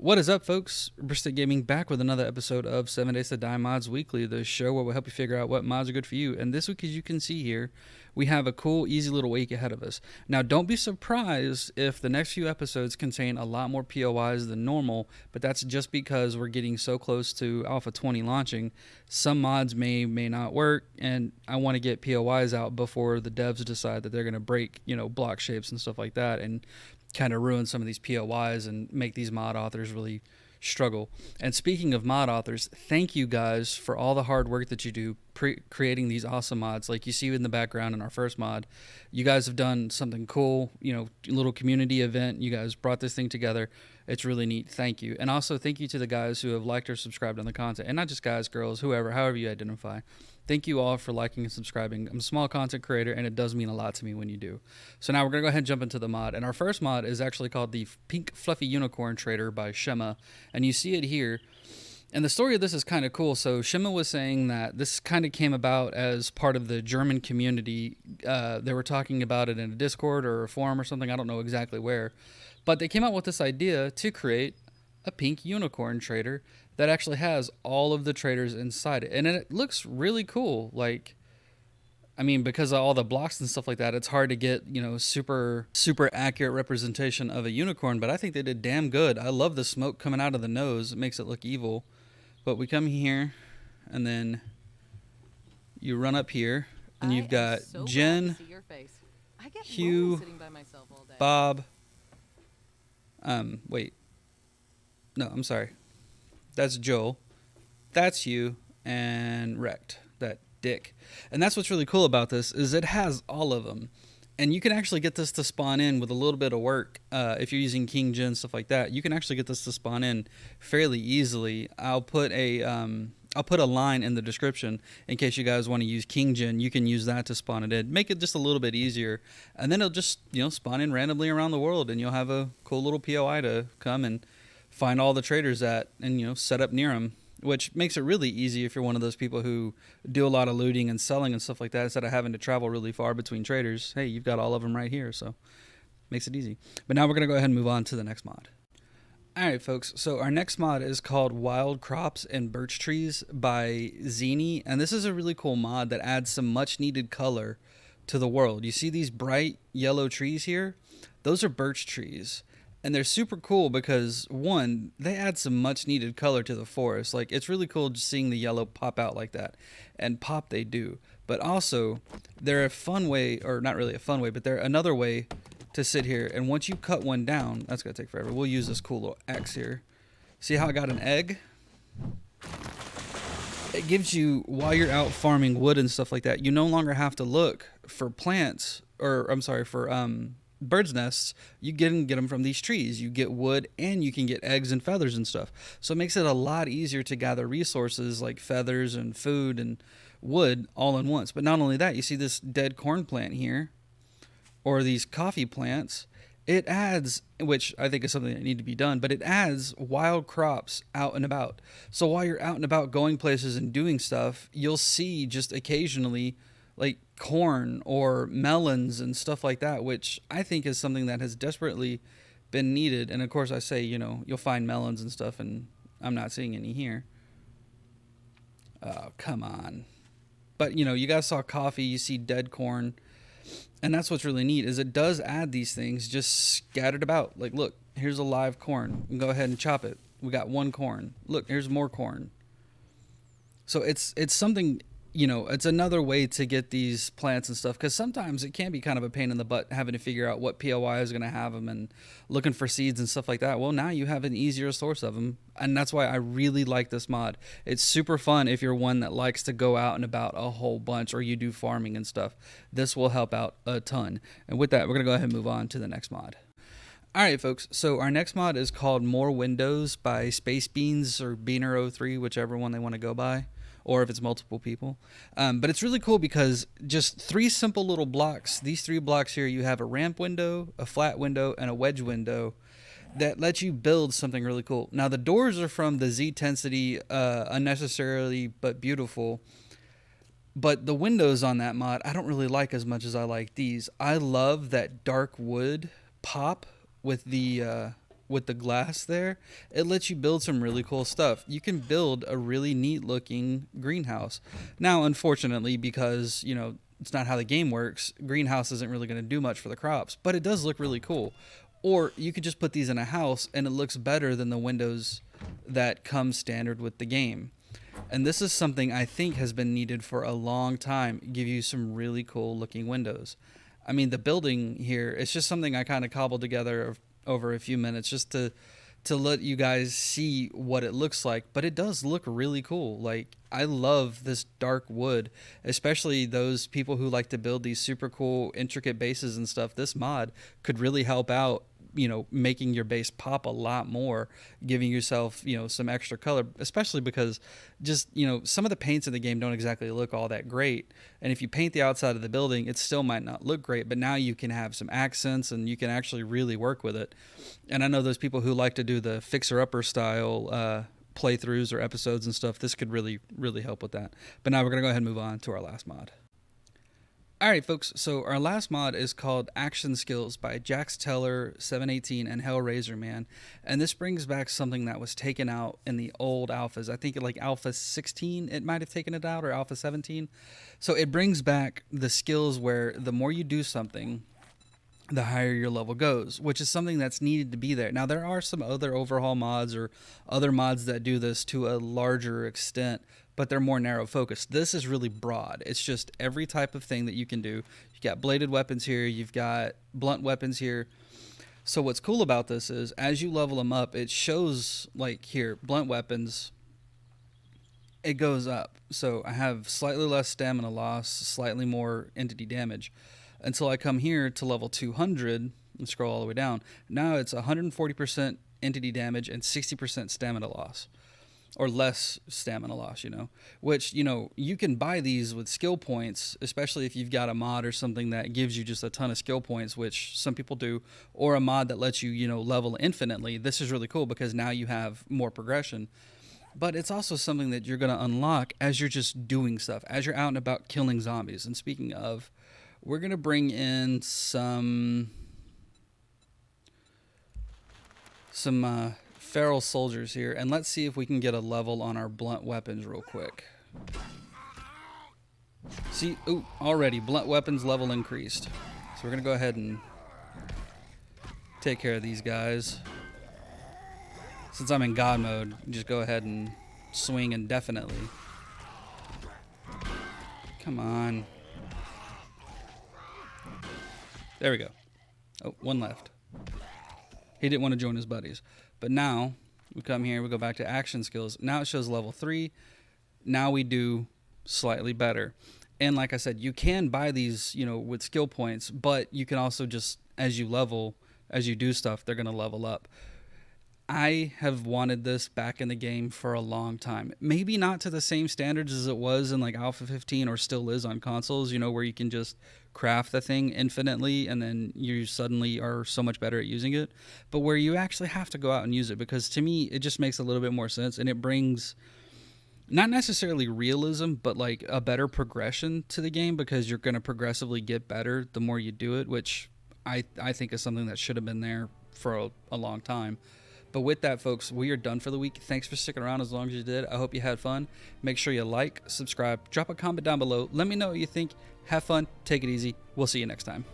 What is up, folks? Bristick Gaming back with another episode of 7 Days to Die Mods Weekly, the show where we'll help you figure out what mods are good for you. And this week, as you can see here, we have a cool, easy little week ahead of us. Now, don't be surprised if the next few episodes contain a lot more POIs than normal, but that's just because we're getting so close to Alpha 20 launching. Some mods may not work, and I want to get POIs out before the devs decide that they're going to break, block shapes and stuff like that, and kind of ruin some of these POIs and make these mod authors really struggle. And speaking of mod authors, thank you guys for all the hard work that you do creating these awesome mods. Like you see in the background in our first mod, you guys have done something cool, little community event. You guys brought this thing together. It's really neat. Thank you. And also thank you to the guys who have liked or subscribed on the content, and not just guys, girls, whoever, however you identify. Thank you all for liking and subscribing. I'm a small content creator, and it does mean a lot to me when you do. So now we're going to go ahead and jump into the mod. And our first mod is actually called the Pink Fluffy Unicorn Trader by Shema. And you see it here. And the story of this is kind of cool. So Shema was saying that this kind of came about as part of the German community. They were talking about it in a Discord or a forum or something. I don't know exactly where. But they came out with this idea to create a pink unicorn trader that actually has all of the traders inside it. And it looks really cool. Because of all the blocks and stuff like that, it's hard to get, super accurate representation of a unicorn, but I think they did damn good. I love the smoke coming out of the nose. It makes it look evil. But we come here, and then you run up here, and you've got Jen, Hugh, Bob. Wait. No, I'm sorry. That's Joel. That's you, and Wrecked, that dick. And that's what's really cool about this, is it has all of them. And you can actually get this to spawn in with a little bit of work. If you're using King Gen, stuff like that, you can actually get this to spawn in fairly easily. I'll put a line in the description in case you guys want to use King Gen. You can use that to spawn it in. Make it just a little bit easier. And then it'll just, spawn in randomly around the world, and you'll have a cool little POI to come and find all the traders at and, set up near them, which makes it really easy if you're one of those people who do a lot of looting and selling and stuff like that instead of having to travel really far between traders. Hey, you've got all of them right here, so makes it easy. But now we're going to go ahead and move on to the next mod. All right, folks, so our next mod is called Wild Crops and Birch Trees by Zini, and this is a really cool mod that adds some much-needed color to the world. You see these bright yellow trees here? Those are birch trees. And they're super cool because, one, they add some much needed color to the forest. Like, it's really cool just seeing the yellow pop out like that. And pop they do. But also, they're a fun way, or not really a fun way, but they're another way to sit here. And once you cut one down, that's going to take forever. We'll use this cool little axe here. See how I got an egg? It gives you, while you're out farming wood and stuff like that, you no longer have to look for plants, for bird's nests. You get them from these trees. You get wood, and you can get eggs and feathers and stuff. So it makes it a lot easier to gather resources like feathers and food and wood all in once. But not only that, you see this dead corn plant here, or these coffee plants. It adds, which I think is something that need to be done, but it adds wild crops out and about. So while you're out and about going places and doing stuff, you'll see just occasionally like corn or melons and stuff like that, which I think is something that has desperately been needed. And of course I say, you'll find melons and stuff, and I'm not seeing any here. Oh, come on. But you guys saw coffee, you see dead corn, and that's what's really neat, is it does add these things just scattered about. Like, look, here's a live corn. We can go ahead and chop it. We got one corn. Look, here's more corn. So it's something, it's another way to get these plants and stuff, because sometimes it can be kind of a pain in the butt having to figure out what POI is going to have them and looking for seeds and stuff like that. Well, now you have an easier source of them, and that's why I really like this mod. It's super fun if you're one that likes to go out and about a whole bunch, or you do farming and stuff. This will help out a ton. And with that, we're going to go ahead and move on to the next mod. All right, folks, so our next mod is called More Windows by Space Beans or Beaner03, whichever one they want to go by, or if it's multiple people. But it's really cool because just three simple little blocks. These three blocks here, you have a ramp window, a flat window, and a wedge window that lets you build something really cool. Now, the doors are from the Z-Tensity Unnecessarily But Beautiful. But the windows on that mod, I don't really like as much as I like these. I love that dark wood pop with the with the glass there, it lets you build some really cool stuff. You can build a really neat looking greenhouse. Now, unfortunately, because, you know, it's not how the game works, greenhouse isn't really going to do much for the crops, but it does look really cool. Or you could just put these in a house and it looks better than the windows that come standard with the game. And this is something I think has been needed for a long time. Give you some really cool looking windows. I mean, the building here, it's just something I kind of cobbled together over a few minutes just to let you guys see what it looks like, but it does look really cool. Like, I love this dark wood, especially those people who like to build these super cool intricate bases and stuff. This mod could really help out, you know, making your base pop a lot more, giving yourself, you know, some extra color, especially because just, you know, some of the paints in the game don't exactly look all that great. And if you paint the outside of the building, it still might not look great, but now you can have some accents and you can actually really work with it. And I know those people who like to do the fixer-upper style playthroughs or episodes and stuff, this could really, really help with that. But now we're going to go ahead and move on to our last mod. Alright folks, so our last mod is called Action Skills by Jax Teller 718 and Hellraiser Man, and this brings back something that was taken out in the old alphas. I think like alpha 16 it might have taken it out, or alpha 17. So it brings back the skills where the more you do something, the higher your level goes, which is something that's needed to be there. Now there are some other overhaul mods or other mods that do this to a larger extent, but they're more narrow focused. This is really broad. It's just every type of thing that you can do. You got bladed weapons here, you've got blunt weapons here. So what's cool about this is as you level them up, it shows, like here, blunt weapons, it goes up. So I have slightly less stamina loss, slightly more entity damage, until I come here to level 200 and scroll all the way down. Now it's 140% entity damage and 60% stamina loss, or less stamina loss, you know, which, you know, you can buy these with skill points, especially if you've got a mod or something that gives you just a ton of skill points, which some people do, or a mod that lets you, you know, level infinitely. This is really cool because now you have more progression. But it's also something that you're going to unlock as you're just doing stuff, as you're out and about killing zombies. And speaking of, we're going to bring in some feral soldiers here, and let's see if we can get a level on our blunt weapons real quick. See, ooh, already blunt weapons level increased. So we're going to go ahead and take care of these guys. Since I'm in God mode, just go ahead and swing indefinitely. Come on. There we go. Oh, one left. He didn't want to join his buddies. But now, we come here, we go back to action skills. Now it shows level 3. Now we do slightly better. And like I said, you can buy these, you know, with skill points, but you can also just, as you level, as you do stuff, they're going to level up. I have wanted this back in the game for a long time. Maybe not to the same standards as it was in like Alpha 15 or still is on consoles, you know, where you can just craft the thing infinitely and then you suddenly are so much better at using it. But where you actually have to go out and use it, because to me, it just makes a little bit more sense, and it brings not necessarily realism, but like a better progression to the game, because you're going to progressively get better the more you do it, which I think is something that should have been there for a long time. But with that, folks, we are done for the week. Thanks for sticking around as long as you did. I hope you had fun. Make sure you like, subscribe, drop a comment down below. Let me know what you think. Have fun. Take it easy. We'll see you next time.